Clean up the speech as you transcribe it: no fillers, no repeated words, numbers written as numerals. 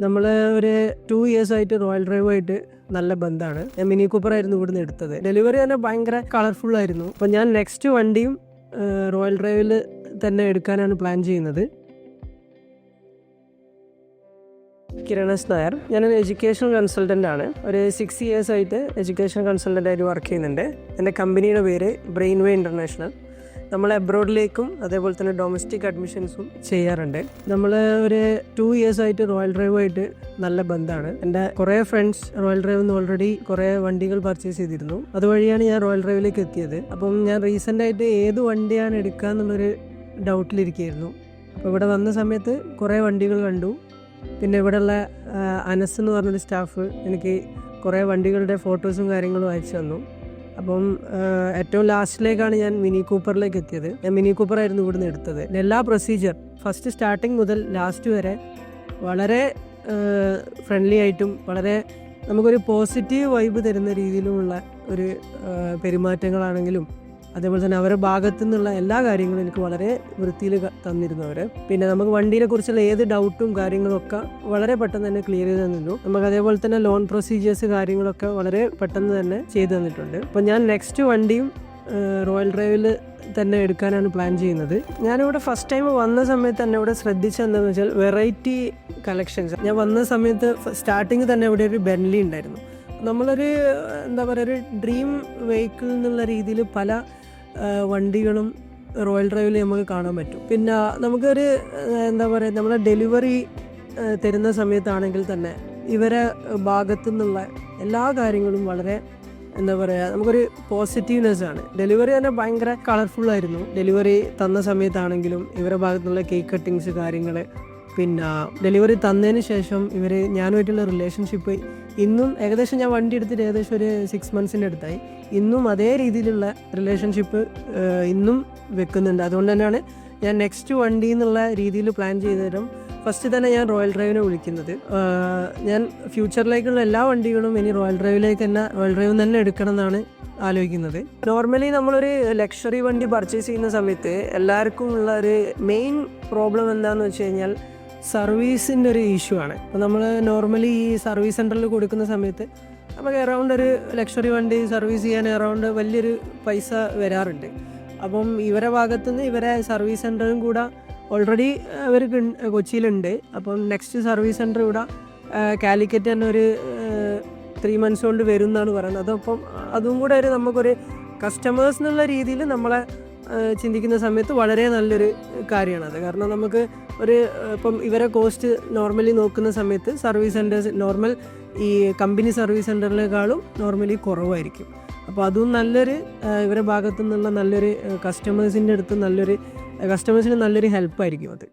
നമ്മൾ ഒരു 2 years ആയിട്ട് റോയൽ ഡ്രൈവായിട്ട് നല്ല ബന്ധമാണ്. ഞാൻ മിനി കൂപ്പർ ആയിരുന്നു ഇവിടുന്ന് എടുത്തത്. ഡെലിവറി തന്നെ ഭയങ്കര കളർഫുൾ ആയിരുന്നു. അപ്പം ഞാൻ നെക്സ്റ്റ് വണ്ടിയും റോയൽ ഡ്രൈവിൽ തന്നെ എടുക്കാനാണ് പ്ലാൻ ചെയ്യുന്നത്. കിരണസ് നായർ, ഞാനൊരു എഡ്യൂക്കേഷണൽ കൺസൾട്ടൻ്റ് ആണ്. ഒരു 6 years ആയിട്ട് എഡ്യൂക്കേഷൻ കൺസൾട്ടൻ്റ് ആയിട്ട് വർക്ക് ചെയ്യുന്നുണ്ട്. എൻ്റെ കമ്പനിയുടെ പേര് ബ്രെയിൻവേ ഇൻ്റർനാഷണൽ. നമ്മൾ അബ്രോഡിലേക്കും അതേപോലെ തന്നെ ഡൊമസ്റ്റിക് അഡ്മിഷൻസും ചെയ്യാറുണ്ട്. നമ്മൾ ഒരു 2 years ആയിട്ട് റോയൽ ഡ്രൈവായിട്ട് നല്ല ബന്ധമാണ്. എൻ്റെ കുറേ ഫ്രണ്ട്സ് റോയൽ ഡ്രൈവിൽ നിന്ന് ഓൾറെഡി കുറേ വണ്ടികൾ പർച്ചേസ് ചെയ്തിരുന്നു. അതുവഴിയാണ് ഞാൻ റോയൽ ഡ്രൈവിലേക്ക് എത്തിയത്. അപ്പം ഞാൻ റീസെൻ്റായിട്ട് ഏത് വണ്ടിയാണ് എടുക്കുക എന്നുള്ളൊരു ഡൗട്ടിലിരിക്കുകയായിരുന്നു. അപ്പോൾ ഇവിടെ വന്ന സമയത്ത് കുറേ വണ്ടികൾ കണ്ടു. പിന്നെ ഇവിടെയുള്ള അനസ് എന്ന് പറഞ്ഞൊരു സ്റ്റാഫ് എനിക്ക് കുറേ വണ്ടികളുടെ ഫോട്ടോസും കാര്യങ്ങളും അയച്ചു തന്നു. അപ്പം ഏറ്റവും ലാസ്റ്റിലേക്കാണ് ഞാൻ മിനി കൂപ്പറിലേക്ക് എത്തിയത്. ഞാൻ മിനി കൂപ്പർ ആയിരുന്നു ഇവിടുന്ന് എടുത്തത്. എല്ലാ പ്രൊസീജിയർ ഫസ്റ്റ് സ്റ്റാർട്ടിങ് മുതൽ ലാസ്റ്റ് വരെ വളരെ ഫ്രണ്ട്ലി ആയിട്ടും വളരെ നമുക്കൊരു പോസിറ്റീവ് വൈബ് തരുന്ന രീതിയിലുമുള്ള ഒരു പെരുമാറ്റങ്ങളാണെങ്കിലും അതേപോലെ തന്നെ അവരുടെ ഭാഗത്തു നിന്നുള്ള എല്ലാ കാര്യങ്ങളും എനിക്ക് വളരെ വൃത്തിയിൽ തന്നിരുന്നു അവർ. പിന്നെ നമുക്ക് വണ്ടീനെ കുറിച്ചുള്ള ഏത് ഡൗട്ടും കാര്യങ്ങളും ഒക്കെ വളരെ പെട്ടെന്ന് തന്നെ ക്ലിയർ ചെയ്ത് തന്നിരുന്നു. നമുക്ക് അതേപോലെ തന്നെ ലോൺ പ്രൊസീജിയേഴ്സ് കാര്യങ്ങളൊക്കെ വളരെ പെട്ടെന്ന് തന്നെ ചെയ്തു തന്നിട്ടുണ്ട്. അപ്പം ഞാൻ നെക്സ്റ്റ് വണ്ടിയും റോയൽ ഡ്രൈവിൽ തന്നെ എടുക്കാനാണ് പ്ലാൻ ചെയ്യുന്നത്. ഞാനിവിടെ ഫസ്റ്റ് ടൈം വന്ന സമയത്ത് തന്നെ ഇവിടെ ശ്രദ്ധിച്ചെന്താണെന്ന് വെച്ചാൽ വെറൈറ്റി കളക്ഷൻസ്. ഞാൻ വന്ന സമയത്ത് സ്റ്റാർട്ടിങ് തന്നെ ഇവിടെ ഒരു ബെൻലി ഉണ്ടായിരുന്നു. നമ്മളൊരു എന്താ പറയുക, ഒരു ഡ്രീം വെഹിക്കിൾ എന്നുള്ള രീതിയിൽ പല വണ്ടികളും റോയൽ ഡ്രൈവിൽ നമുക്ക് കാണാൻ പറ്റും. പിന്നെ നമുക്കൊരു എന്താ പറയുക, നമ്മളെ ഡെലിവറി തരുന്ന സമയത്താണെങ്കിൽ തന്നെ ഇവരെ ഭാഗത്തു നിന്നുള്ള എല്ലാ കാര്യങ്ങളും വളരെ എന്താ പറയുക, നമുക്കൊരു പോസിറ്റീവ്നെസ് ആണ്. ഡെലിവറി തന്നെ ഭയങ്കര കളർഫുള്ളായിരുന്നു. ഡെലിവറി തന്ന സമയത്താണെങ്കിലും ഇവരുടെ ഭാഗത്തുനിന്നുള്ള കേക്ക് കട്ടിങ്സ് കാര്യങ്ങൾ, പിന്നെ ഡെലിവറി തന്നതിന് ശേഷം ഞാനുമായിട്ടുള്ള റിലേഷൻഷിപ്പ് ഇന്നും ഏകദേശം ഞാൻ വണ്ടി എടുത്തിട്ട് ഏകദേശം ഒരു 6 months അടുത്തായി. ഇന്നും അതേ രീതിയിലുള്ള റിലേഷൻഷിപ്പ് ഇന്നും വെക്കുന്നുണ്ട്. അതുകൊണ്ട് തന്നെയാണ് ഞാൻ നെക്സ്റ്റ് വണ്ടി എന്നുള്ള രീതിയിൽ പ്ലാൻ ചെയ്ത് തരും ഫസ്റ്റ് തന്നെ ഞാൻ റോയൽ ഡ്രൈവിനെ വിളിക്കുന്നത്. ഞാൻ ഫ്യൂച്ചറിലേക്കുള്ള എല്ലാ വണ്ടികളും ഇനി റോയൽ ഡ്രൈവിൽ തന്നെ എടുക്കണം എന്നാണ് ആലോചിക്കുന്നത്. നോർമലി നമ്മളൊരു ലക്ഷറി വണ്ടി പർച്ചേസ് ചെയ്യുന്ന സമയത്ത് എല്ലാവർക്കും ഉള്ള ഒരു മെയിൻ പ്രോബ്ലം എന്താണെന്ന് വെച്ച് കഴിഞ്ഞാൽ സർവീസിൻ്റെ ഒരു ഇഷ്യൂ ആണ്. അപ്പോൾ നമ്മൾ നോർമലി ഈ സർവീസ് സെൻറ്ററിൽ കൊടുക്കുന്ന സമയത്ത് നമുക്ക് അറൗണ്ട് ഒരു ലക്ഷറി വണ്ടി സർവീസ് ചെയ്യാൻ അറൗണ്ട് വലിയൊരു പൈസ വരാറുണ്ട്. അപ്പം ഇവരെ ഭാഗത്തുനിന്ന് ഇവരെ സർവീസ് സെൻറ്ററും കൂടെ ഓൾറെഡി അവർ കൊച്ചിയിലുണ്ട്. അപ്പം നെക്സ്റ്റ് സർവീസ് സെൻറ്റർ ഇവിടെ കാലിക്കറ്റ് തന്നെ ഒരു 3 months കൊണ്ട് വരും എന്നാണ് പറയുന്നത്. അതപ്പം അതും കൂടെ നമുക്കൊരു കസ്റ്റമേഴ്സ് എന്നുള്ള രീതിയിൽ നമ്മളെ ചിന്തിക്കുന്ന സമയത്ത് വളരെ നല്ലൊരു കാര്യമാണത്. കാരണം നമുക്ക് ഇപ്പം ഇവരെ കോസ്റ്റ് നോർമലി നോക്കുന്ന സമയത്ത് സർവീസ് സെൻറ്റേഴ്സ് നോർമൽ ഈ കമ്പനി സർവീസ് സെൻറ്ററിനേക്കാളും നോർമലി കുറവായിരിക്കും. അപ്പോൾ അതും നല്ലൊരു ഇവരുടെ ഭാഗത്തു നിന്നുള്ള നല്ലൊരു കസ്റ്റമേഴ്സിന് നല്ലൊരു ഹെൽപ്പായിരിക്കും അത്.